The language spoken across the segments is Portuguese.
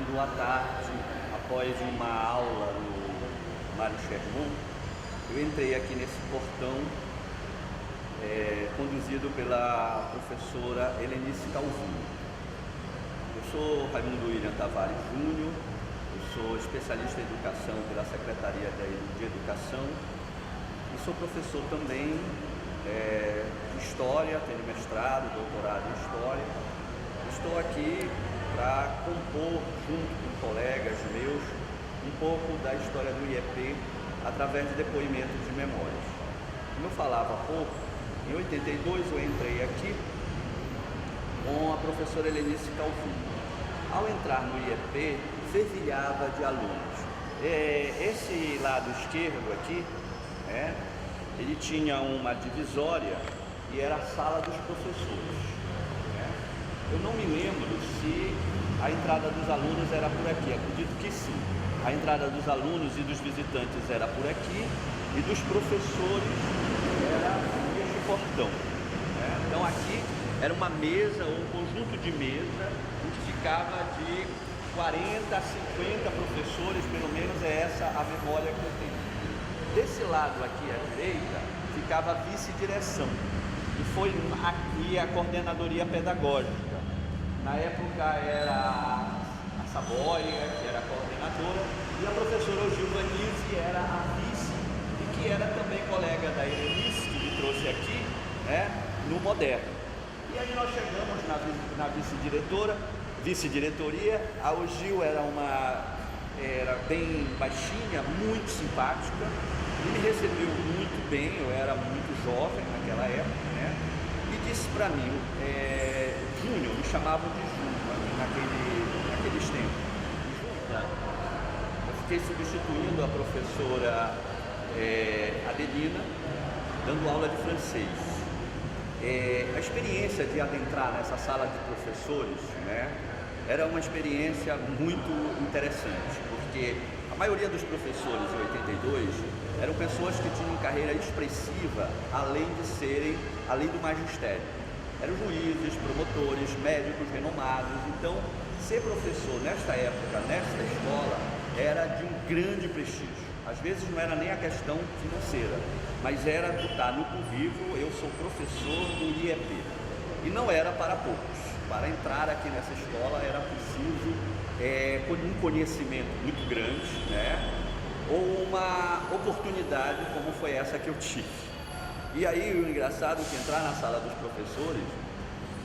sábado à tarde, após uma aula no Mário Sherman, eu entrei aqui nesse portão conduzido pela professora Helenice Calvino. Eu sou Raimundo William Tavares Júnior, eu sou especialista em educação pela Secretaria de Educação e sou professor também de História, tenho mestrado, doutorado em História. Estou aqui para compor, junto com colegas meus, um pouco da história do IEP através de depoimentos de memórias. Como eu falava há pouco, em 82 eu entrei aqui com a professora Helenice Calvino. Ao entrar no IEP, fervilhava de alunos. Esse lado esquerdo aqui, ele tinha uma divisória e era a sala dos professores. Eu não me lembro se a entrada dos alunos era por aqui, acredito que sim. A entrada dos alunos e dos visitantes era por aqui e dos professores era este portão. Então aqui era uma mesa ou um conjunto de mesa em que ficava de 40 a 50 professores, pelo menos é essa a memória que eu tenho. Desse lado aqui à direita ficava a vice-direção e foi aqui a coordenadoria pedagógica. Na época era a Saboia, que era a coordenadora, e a professora Ogilva Nise era a vice, e que era também colega da Helenice, que me trouxe aqui, no Moderno. E aí nós chegamos na vice-diretoria, a Ogil era bem baixinha, muito simpática, e me recebeu muito bem, eu era muito jovem naquela época, e disse para mim, Júnior, me chamavam de Júnior naqueles tempos. Eu fiquei substituindo a professora Adelina, dando aula de francês. A experiência de adentrar nessa sala de professores, era uma experiência muito interessante, porque a maioria dos professores em 82 eram pessoas que tinham carreira expressiva, além do magistério. Eram juízes, promotores, médicos renomados. Então, ser professor nesta época, nesta escola, era de um grande prestígio. Às vezes não era nem a questão financeira, mas era botar no currículo, eu sou professor do IEP. E não era para poucos. Para entrar aqui nessa escola era preciso um conhecimento muito grande, ou uma oportunidade como foi essa que eu tive. E aí o engraçado é que entrar na sala dos professores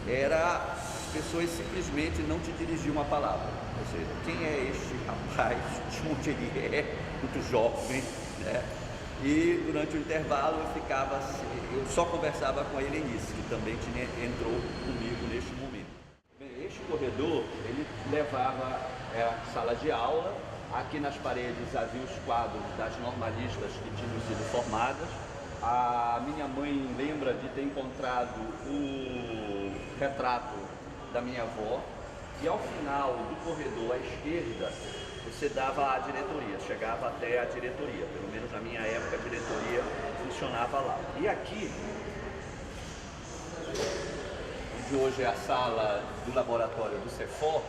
era as pessoas simplesmente não te dirigiam a palavra. Ou seja, quem é este rapaz, de onde ele é, muito jovem, E durante o intervalo eu só conversava com a Helenice, que também entrou comigo neste momento. Bem, este corredor, ele levava a sala de aula. Aqui nas paredes havia os quadros das normalistas que tinham sido formadas. A minha mãe lembra de ter encontrado o retrato da minha avó. E ao final do corredor à esquerda, você dava a diretoria, chegava até a diretoria. Pelo menos na minha época a diretoria funcionava lá. E aqui, onde hoje é a sala do laboratório do Cefor,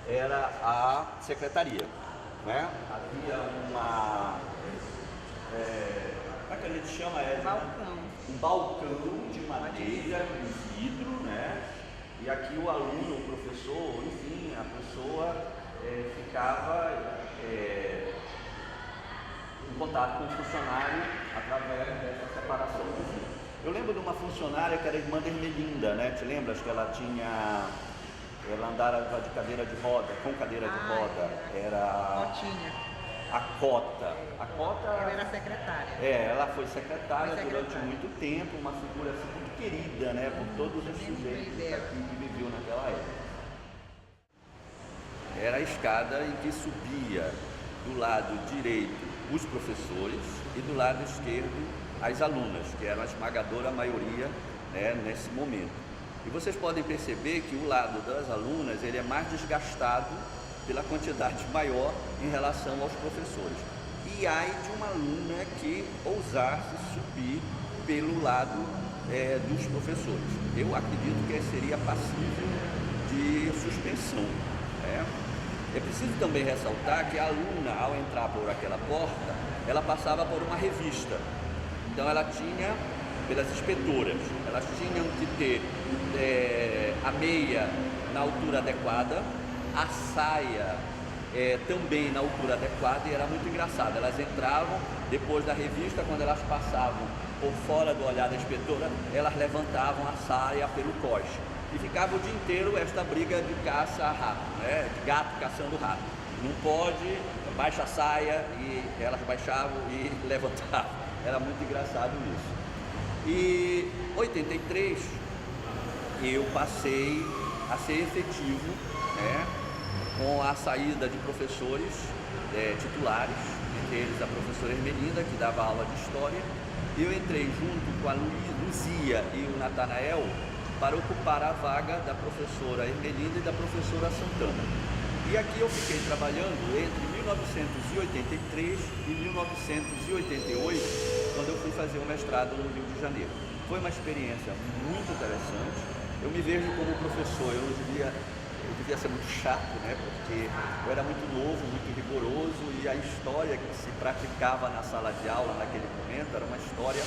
era a secretaria. Havia como é que a gente chama? Balcão. Um balcão de madeira, de vidro, E aqui o aluno, o professor, enfim, a pessoa ficava em contato com o funcionário através dessa separação do vidro. Eu lembro de uma funcionária que era a irmã da Ermelinda, Te lembras que ela andava de cadeira de roda, com cadeira de roda, era Cotinha. a Cota. Ela era secretária. Ela foi secretária durante muito tempo, uma figura assim, muito querida, por todos os sujeitos aqui que viviam naquela época. Era a escada em que subia do lado direito os professores e do lado esquerdo as alunas, que eram a esmagadora maioria nesse momento. E vocês podem perceber que o lado das alunas ele é mais desgastado pela quantidade maior em relação aos professores. E ai de uma aluna que ousasse subir pelo lado dos professores. Eu acredito que seria passível de suspensão. É preciso também ressaltar que a aluna, ao entrar por aquela porta, ela passava por uma revista. Então ela tinha, pelas inspetoras, elas tinham que ter a meia na altura adequada, a saia também na altura adequada, e era muito engraçado. Elas entravam, depois da revista, quando elas passavam por fora do olhar da inspetora, elas levantavam a saia pelo coche. E ficava o dia inteiro esta briga de caça a rato, né? De gato caçando rato. Não pode, baixa a saia, e elas baixavam e levantavam. Era muito engraçado isso. E em 83 eu passei a ser efetivo, né? Com a saída de professores titulares, entre eles a professora Ermelinda, que dava aula de História. Eu entrei junto com a Luzia e o Natanael para ocupar a vaga da professora Ermelinda e da professora Santana. E aqui eu fiquei trabalhando entre 1983 e 1988, quando eu fui fazer o mestrado no Rio de Janeiro. Foi uma experiência muito interessante. Eu me vejo como professor, eu devia ser muito chato, né? Porque eu era muito novo, muito rigoroso, e a história que se praticava na sala de aula naquele momento era uma história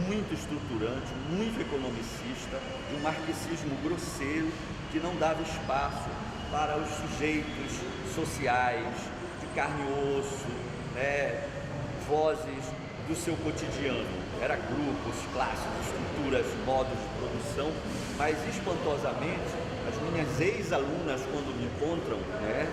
muito estruturante, muito economicista, de um marxismo grosseiro que não dava espaço para os sujeitos sociais, de carne e osso, né? Vozes do seu cotidiano. Era grupos, classes, estruturas, modos de produção, mas espantosamente as minhas ex-alunas, quando me encontram, né,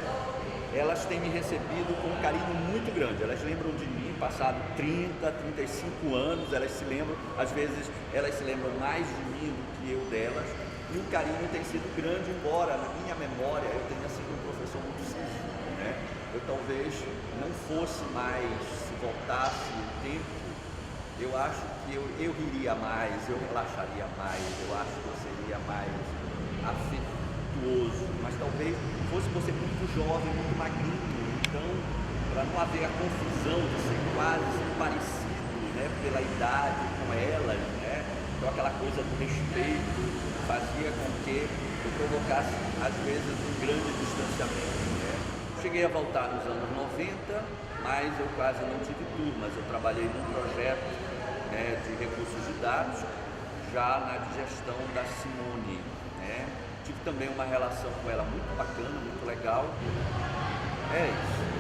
elas têm me recebido com um carinho muito grande. Elas lembram de mim, passado 30, 35 anos, elas se lembram, às vezes elas se lembram mais de mim do que eu delas, e o carinho tem sido grande, embora na minha memória eu tenha sido um professor muito sensível, né? Eu talvez não fosse mais, se voltasse o tempo, eu acho que eu riria mais, eu relaxaria mais, eu acho que eu seria mais afetuoso, mas talvez fosse você muito jovem, muito magrinho, então, para não haver a confusão de ser quase parecido, né, pela idade com elas, né, então aquela coisa do respeito fazia com que eu provocasse, às vezes, um grande distanciamento, né. Cheguei a voltar nos anos 90, mas eu quase não tive turmas, eu trabalhei num projeto, né, de recursos didáticos, já na digestão da Simone, né? Tive também uma relação com ela muito bacana, muito legal. É isso.